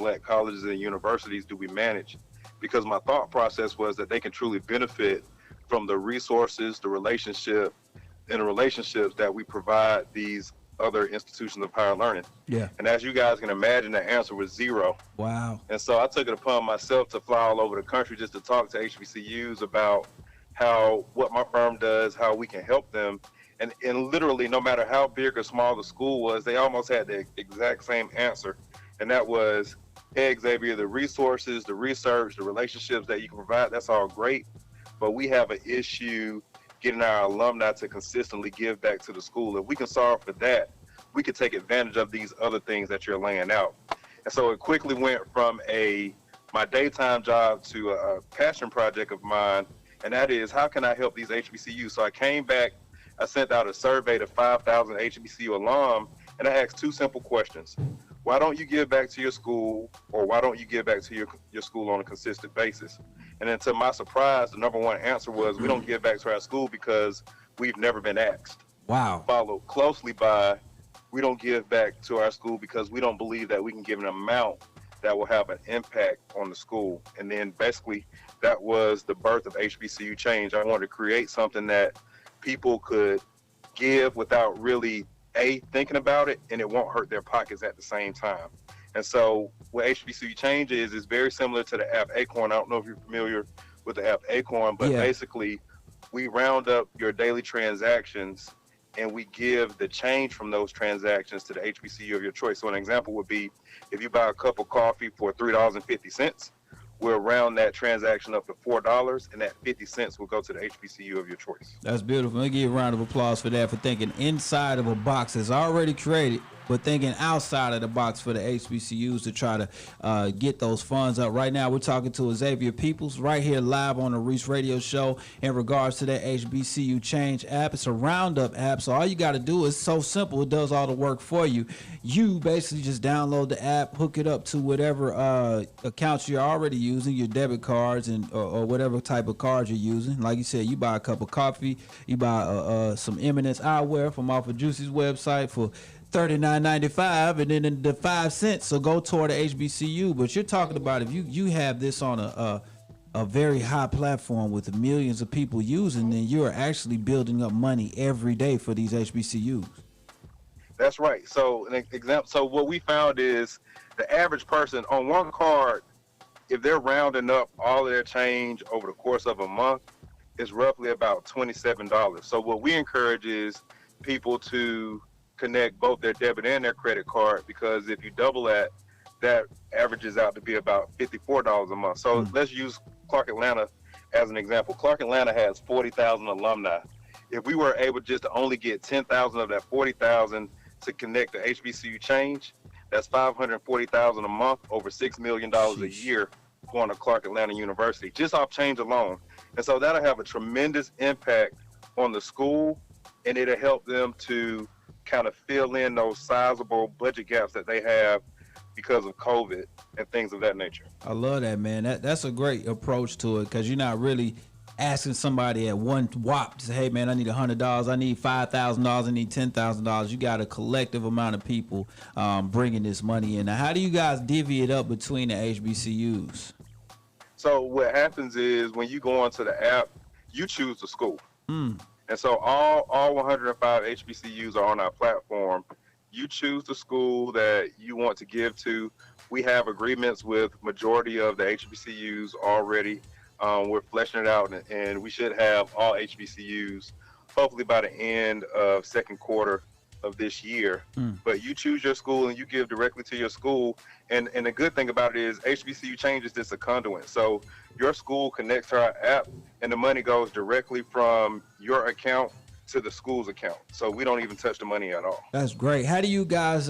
Black colleges and universities do we manage? Because my thought process was that they can truly benefit from the resources, the relationship, and the relationships that we provide these other institutions of higher learning. Yeah. And as you guys can imagine, the answer was zero. Wow. And so I took it upon myself to fly all over the country just to talk to HBCUs about what my firm does, how we can help them. And literally, no matter how big or small the school was, they almost had the exact same answer. And that was, hey, Xavier, the resources, the research, the relationships that you can provide, that's all great. But we have an issue getting our alumni to consistently give back to the school. If we can solve for that, we could take advantage of these other things that you're laying out. And so it quickly went from my daytime job to a passion project of mine, and that is, how can I help these HBCUs? So I came back, I sent out a survey to 5,000 HBCU alum, and I asked two simple questions. Why don't you give back to your school, or why don't you give back to your school on a consistent basis? And then to my surprise, the number one answer was, we don't give back to our school because we've never been asked. Wow. Followed closely by, we don't give back to our school because we don't believe that we can give an amount that will have an impact on the school. And then basically that was the birth of HBCU Change. I wanted to create something that people could give without really thinking about it, and it won't hurt their pockets at the same time. And so what HBCU Change is very similar to the app Acorn. I don't know if you're familiar with the app Acorn, but basically we round up your daily transactions and we give the change from those transactions to the HBCU of your choice. So an example would be, if you buy a cup of coffee for $3.50, we'll round that transaction up to $4, and that 50 cents will go to the HBCU of your choice. That's beautiful. Let me give you a round of applause for that, for thinking inside of a box that's already created, but thinking outside of the box for the HBCUs to try to get those funds up. Right now, we're talking to Xavier Peoples right here live on the Reec Radio Show in regards to that HBCU Change app. It's a roundup app, so all you got to do is so simple. It does all the work for you. You basically just download the app, hook it up to whatever accounts you're already using, your debit cards and or whatever type of cards you're using. Like you said, you buy a cup of coffee, you buy some Eminence eyewear from off of Juicy's website for $39.95, and then the 5 cents will go toward the HBCU. But you're talking about, if you have this on a very high platform with millions of people using, then you're actually building up money every day for these HBCUs. That's right. So an example. So what we found is the average person on one card, if they're rounding up all of their change over the course of a month, it's roughly about $27. So what we encourage is people to connect both their debit and their credit card, because if you double that averages out to be about $54 a month. So let's use Clark Atlanta as an example. Clark Atlanta has 40,000 alumni. If we were able just to only get 10,000 of that 40,000 to connect the HBCU Change, that's 540,000 a month, over $6 million a year going to Clark Atlanta University, just off change alone. And so that'll have a tremendous impact on the school, and it'll help them to kind of fill in those sizable budget gaps that they have because of COVID and things of that nature. I love that, man. That's a great approach to it, because you're not really asking somebody at one whop to say, hey, man, I need $100, I need $5,000, I need $10,000. You got a collective amount of people bringing this money in. Now, how do you guys divvy it up between the HBCUs? So what happens is, when you go onto the app, you choose the school. And so all 105 HBCUs are on our platform. You choose the school that you want to give to. We have agreements with majority of the HBCUs already. We're fleshing it out, and we should have all HBCUs hopefully by the end of second quarter of this year. But you choose your school and you give directly to your school. And the good thing about it is HBCU Change is just a conduit. So your school connects to our app, and the money goes directly from your account to the school's account. So we don't even touch the money at all. That's great. How do you guys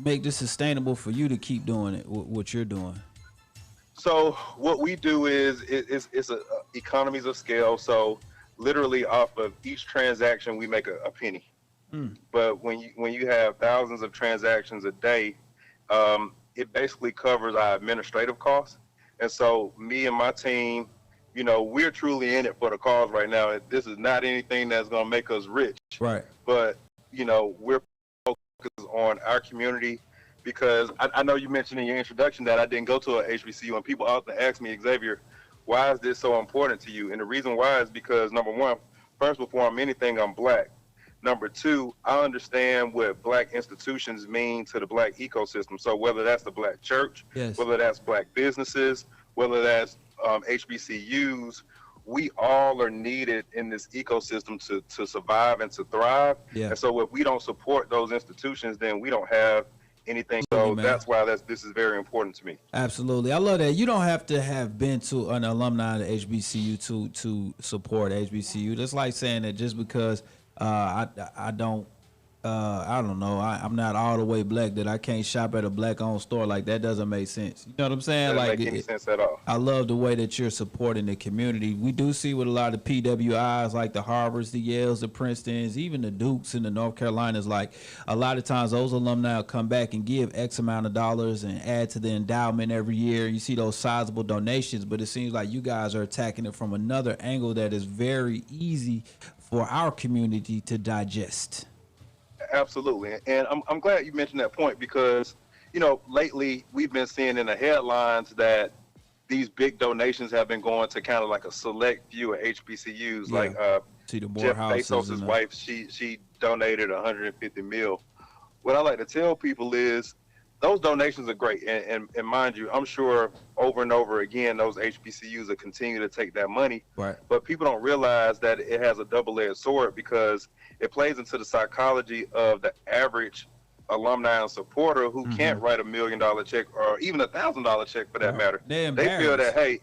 make this sustainable for you to keep doing it, what you're doing? So what we do is it's economies of scale. So literally off of each transaction, we make a penny. But when you have thousands of transactions a day, it basically covers our administrative costs. And so me and my team, you know, we're truly in it for the cause right now. This is not anything that's going to make us rich. Right. But, you know, we're focused on our community, because I know you mentioned in your introduction that I didn't go to a HBCU, and people often ask me, Xavier, why is this so important to you? And the reason why is because, number one, first, before I'm anything, I'm Black. Number two, I understand what Black institutions mean to the Black ecosystem. So whether that's the Black church, Yes. whether that's Black businesses, whether that's HBCUs, we all are needed in this ecosystem to survive and to thrive. Yeah. And so if we don't support those institutions, then we don't have anything. So Man. that's why this is very important to me. Absolutely. I love that. You don't have to have been to an alumni of HBCU to support HBCU. That's like saying that just because I don't know, I'm not all the way Black, that I can't shop at a Black-owned store. Like, that doesn't make sense. You know what I'm saying? Doesn't make any sense at all. I love the way that you're supporting the community. We do see with a lot of PWIs, like the Harvards, the Yales, the Princetons, even the Dukes and the North Carolinas, like a lot of times those alumni will come back and give X amount of dollars and add to the endowment every year. You see those sizable donations, but it seems like you guys are attacking it from another angle that is very easy for our community to digest. Absolutely. And I'm glad you mentioned that point because, lately we've been seeing in the headlines that these big donations have been going to kind of like a select few of HBCUs. Yeah. Like Jeff Bezos' wife, she donated 150 mil. What I like to tell people is those donations are great. And mind you, I'm sure over and over again, those HBCUs will continue to take that money. Right. But people don't realize that it has a double-edged sword because it plays into the psychology of the average alumni and supporter who can't write $1 million check or even $1,000 check for that matter. They feel that, hey,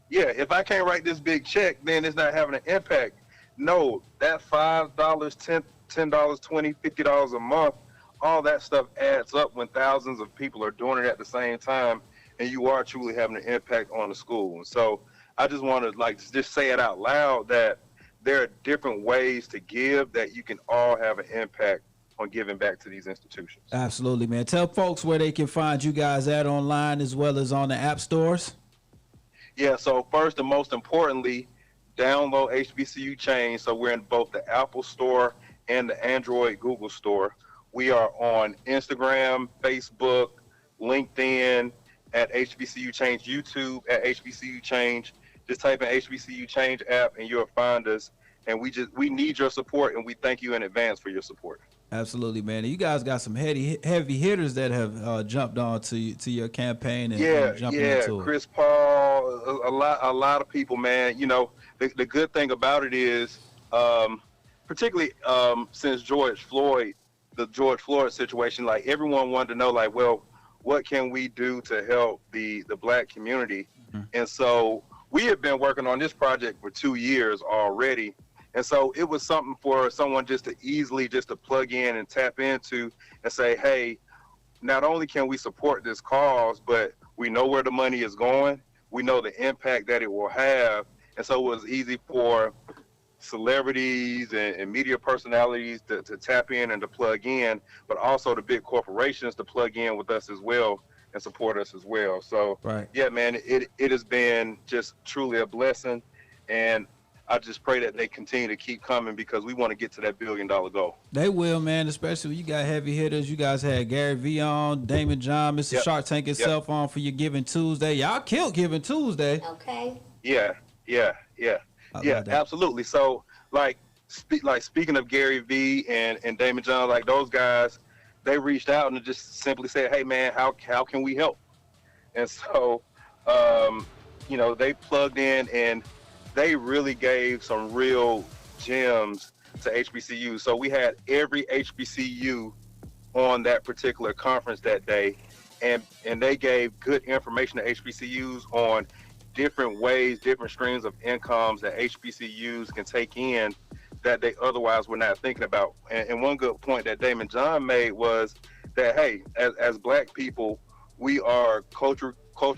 yeah, if I can't write this big check, then it's not having an impact. No, that $5, $10, $20, $50 a month, all that stuff adds up when thousands of people are doing it at the same time, and you are truly having an impact on the school. And so I just want to just say it out loud that there are different ways to give that you can all have an impact on giving back to these institutions. Absolutely, man. Tell folks where they can find you guys at online as well as on the app stores. Yeah, so first and most importantly, download HBCU Change. So we're in both the Apple Store and the Android Google Store. We are on Instagram, Facebook, LinkedIn at HBCU Change, YouTube at HBCU Change. Just type in HBCU Change app and you'll find us. And we need your support, and we thank you in advance for your support. Absolutely, man. You guys got some heavy hitters that have jumped on to your campaign and jumping into it. Chris Paul, a lot of people, man. The good thing about it is, particularly since the George Floyd situation, like everyone wanted to know, like, well, what can we do to help the Black community? And so we have been working on this project for 2 years already. And so it was something for someone just to plug in and tap into and say, hey, not only can we support this cause, but we know where the money is going. We know the impact that it will have. And so it was easy for celebrities and media personalities to tap in and to plug in, but also the big corporations to plug in with us as well and support us as well. So, yeah, man, it has been just truly a blessing. And I just pray that they continue to keep coming because we want to get to that $1 billion goal. They will, man, especially when you got heavy hitters. You guys had Gary Vee on, Damon John, Mr. Shark Tank himself on for your Giving Tuesday. Y'all killed Giving Tuesday. Okay. Yeah, absolutely. So, speaking of Gary Vee and Damon John, like those guys, they reached out and just simply said, hey, man, how can we help? And so, they plugged in and they really gave some real gems to HBCU. So we had every HBCU on that particular conference that day, and they gave good information to HBCUs on different ways, different streams of incomes that HBCUs can take in that they otherwise were not thinking about. And one good point that Damon John made was that, hey, as Black people, we are culture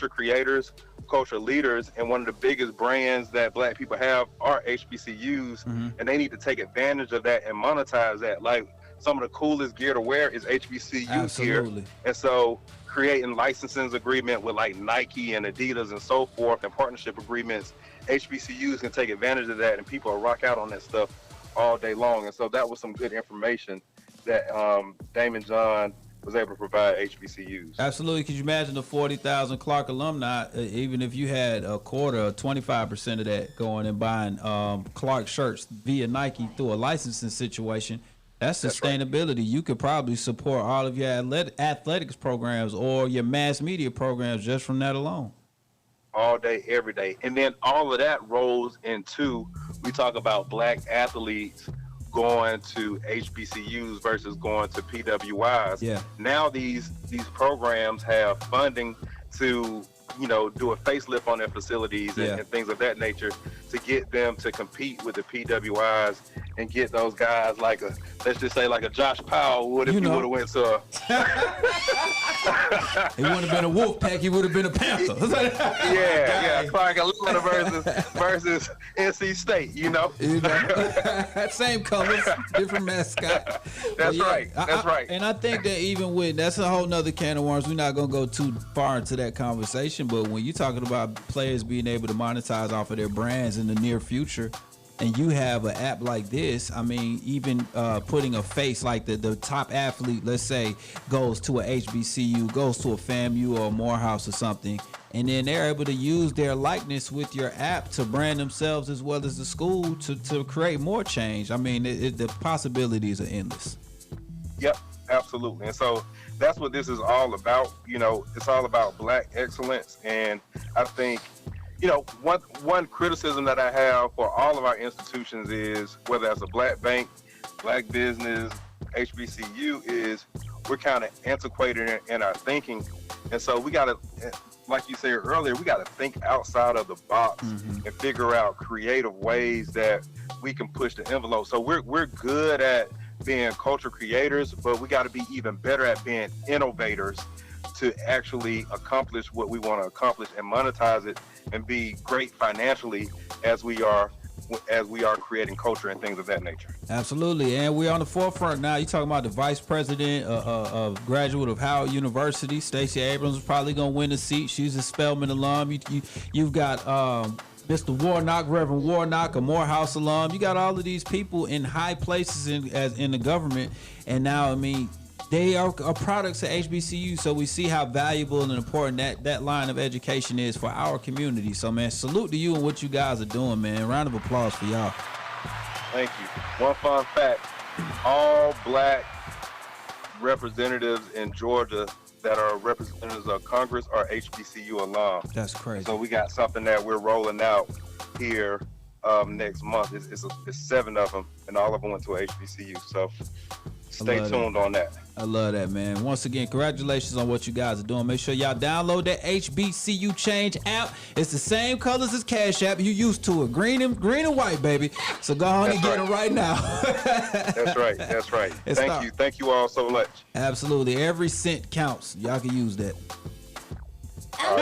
creators, culture leaders, and one of the biggest brands that Black people have are HBCUs, and they need to take advantage of that and monetize that. Like some of the coolest gear to wear is HBCU gear, and so creating licensing agreement with like Nike and Adidas and so forth, and partnership agreements, HBCUs can take advantage of that, and people will rock out on that stuff all day long. And so that was some good information that Damon John was able to provide HBCUs. Absolutely. Could you imagine the 40,000 Clark alumni, even if you had a quarter or 25% of that going and buying Clark shirts via Nike through a licensing situation? That's sustainability. Right. You could probably support all of your athletics programs or your mass media programs just from that alone. All day, every day. And then all of that rolls into, we talk about black athletes going to HBCUs versus going to PWIs. Yeah. Now these programs have funding to, you know, do a facelift on their facilities and things of that nature to get them to compete with the PWIs and get those guys like a, let's just say like a Josh Powell would if he would have went to he wouldn't have been a wolf pack, he would have been a Panther. Clark Atlanta versus NC State, you know? Same colors, different mascot. That's right. That's right. And I think that even with, that's a whole nother can of worms. We're not going to go too far into that conversation, but when you're talking about players being able to monetize off of their brands in the near future, and you have an app like this, I mean, even putting a face like the top athlete, let's say, goes to a HBCU, goes to a FAMU or a Morehouse or something, and then they're able to use their likeness with your app to brand themselves as well as the school to create more change. I mean, the possibilities are endless. Yep, absolutely. And so that's what this is all about. You know, it's all about black excellence. And I think, you know, one criticism that I have for all of our institutions is, whether it's a black bank, black business, HBCU, is we're kind of antiquated in our thinking. And so we got to, like you said earlier, we got to think outside of the box and figure out creative ways that we can push the envelope. So we're good at being culture creators, but we got to be even better at being innovators to actually accomplish what we want to accomplish and monetize it and be great financially as we are creating culture and things of that nature. Absolutely. And we're on the forefront now. You're talking about the vice president of graduate of Howard University. Stacey Abrams is probably going to win the seat. She's a Spelman alum. You've got Mr. Warnock, Reverend Warnock, a Morehouse alum. You got all of these people in high places in the government. And now, I mean, they are products of HBCU, so we see how valuable and important that line of education is for our community. So, man, salute to you and what you guys are doing, man. Round of applause for y'all. Thank you. One fun fact, all black representatives in Georgia that are representatives of Congress are HBCU alum. That's crazy. So we got something that we're rolling out here next month. It's 7 of them, and all of them went to a HBCU. So stay tuned on that. I love that, man. Once again, congratulations on what you guys are doing. Make sure y'all download that HBCU Change app. It's the same colors as Cash App. You used to it. Green and white, baby. So go on and get it right now. That's right. That's right. Thank you. Thank you all so much. Absolutely. Every cent counts. Y'all can use that. All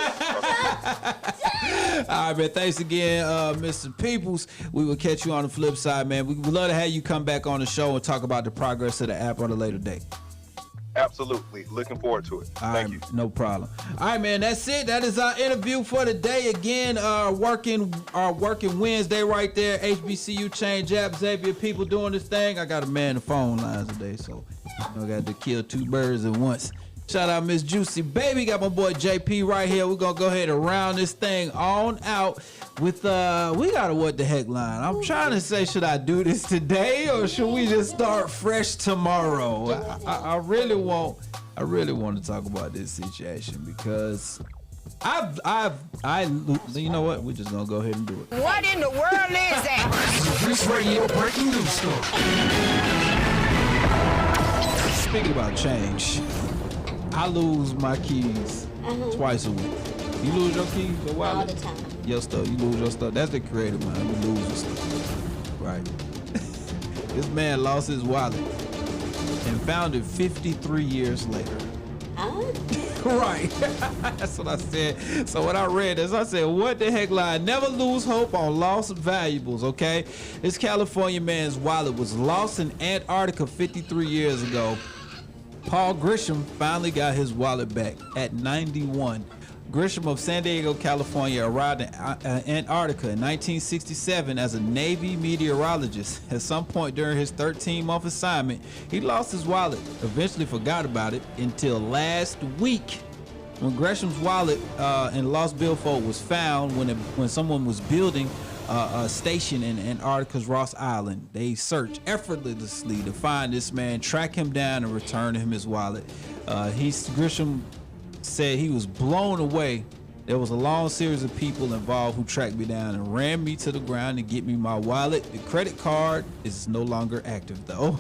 right, man. Thanks again, Mr. Peoples. We will catch you on the flip side, man. We would love to have you come back on the show and talk about the progress of the app on a later date. Absolutely. Looking forward to it. Thank you. No problem. All right, man. That's it. That is our interview for the day. Again, working Wednesday right there. HBCU Change app. Xavier people doing this thing. I got to man the phone lines today, so I got to kill 2 birds at once. Shout out Miss Juicy Baby. Got my boy JP right here. We're going to go ahead and round this thing on out with, we got a what the heck line. I'm trying to say, should I do this today or should we just start fresh tomorrow? I really want to talk about this situation because you know what? We're just going to go ahead and do it. What in the world is that? Reec Radio breaking news story. Speaking about change, I lose my keys twice a week. You lose your keys or wallet? All the time. Your stuff. You lose your stuff. That's the creative mind. You lose your stuff. Right. This man lost his wallet and found it 53 years later. Right. That's what I said. So when I read this, I said, what the heck line? Never lose hope on lost valuables, okay? This California man's wallet was lost in Antarctica 53 years ago. Paul Grisham finally got his wallet back at 91. Grisham of San Diego, California, arrived in Antarctica in 1967 as a Navy meteorologist. At some point during his 13-month assignment, he lost his wallet, eventually forgot about it until last week. When Gresham's wallet and lost billfold was found when someone was building a station in Antarctica's Ross Island, they searched effortlessly to find this man, track him down, and return him his wallet. Grisham said he was blown away. There was a long series of people involved who tracked me down and ran me to the ground to get me my wallet. The credit card is no longer active though.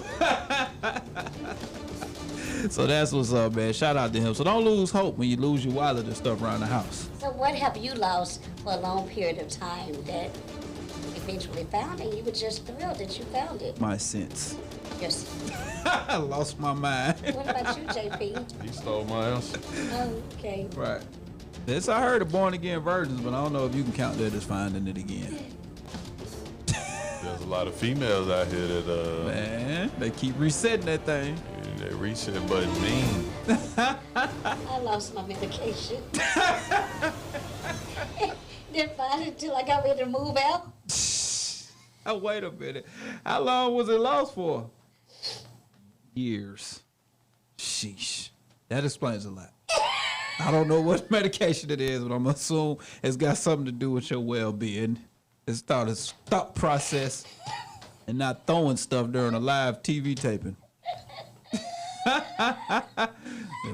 So that's what's up, man. Shout out to him. So don't lose hope when you lose your wallet and stuff around the house. So what have you lost for a long period of time that eventually found it? You were just thrilled that you found it. My sense. Yes. I lost my mind. What about you, JP? He stole my answer. Oh, okay. Right. This I heard of born again virgins, but I don't know if you can count that as finding it again. There's a lot of females out here that Man, they keep resetting that thing. That reset button mean. I lost my medication. Didn't find it until I got ready to move out. Oh, wait a minute. How long was it lost for? Years. Sheesh. That explains a lot. I don't know what medication it is, but I'm assuming it's got something to do with your well-being. It's thought process and not throwing stuff during a live TV taping.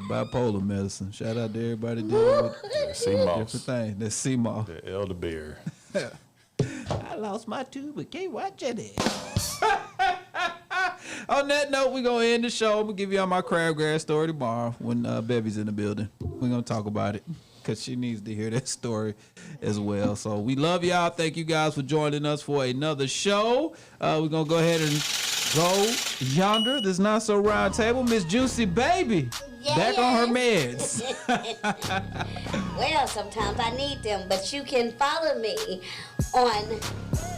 Bipolar medicine. Shout out to everybody dealing with different things. That's CMOS. The elderberry. I lost my tube, but can't watch it. On that note, we're going to end the show. I'm going to give y'all my crabgrass story tomorrow when Bevie's in the building. We're going to talk about it because she needs to hear that story as well. So we love y'all. Thank you guys for joining us for another show. We're going to go ahead and go yonder. This not so round table. Miss Juicy Baby. Yes. Back on her meds. Well, sometimes I need them, but you can follow me on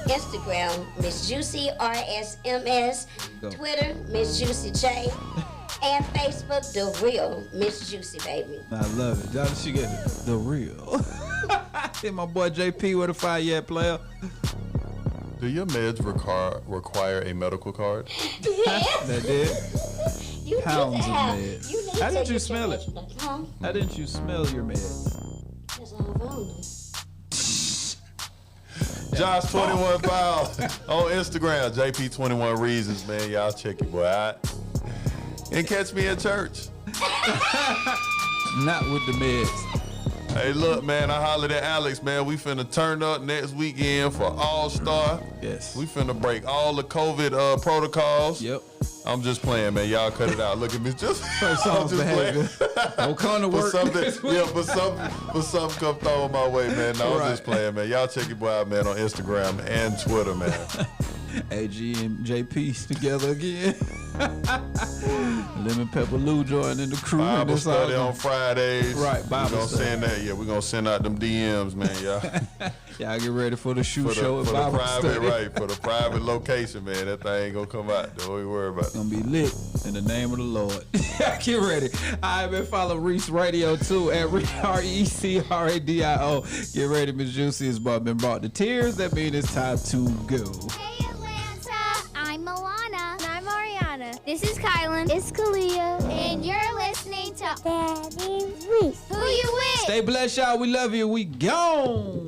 Instagram, Miss Juicy RSMS, Twitter, Miss Juicy J, and Facebook, The Real Miss Juicy Baby. I love it. How did she get it? The Real. Hey, my boy JP, where the fire yet, player? Do your meds require a medical card? Yes. That did? You Pounds need to of have. meds. You need How to did you get smell your it? meds. Huh? How didn't you smell your meds? That's all wrong. Josh 21 Powell on Instagram. JP 21 Reasons, man. Y'all check your boy out. And catch me at church. Not with the meds. Hey, look, man, I hollered at Alex, man. We finna turn up next weekend for All-Star. Yes. We finna break all the COVID protocols. Yep. I'm just playing, man. Y'all cut it out. Look at me. Just First I'm off just behavior. Don't come to work. For something come throw my way, man. No, I'm just playing, man. Y'all check your boy out, man, on Instagram and Twitter, man. AG and JP together again. Lemon Pepper Lou joining the crew. Bible study on Fridays. Right, Bible study. Send that. Yeah, we're gonna send out them DMs, man, y'all. Y'all get ready for the show and Bible study. Right, for the private location, man. That thing ain't gonna come out. Don't even worry about it. It's gonna be lit in the name of the Lord. Get ready. I've been following Reec Radio too at RECRADIO. Get ready, Miss Juicy has been brought to tears. That means it's time to go. Hey Atlanta, I'm Milana. And I'm Ariana. This is Kylan. It's Kalia. And you're listening to Daddy Reec. Who you with? Stay blessed, y'all. We love you. We gone.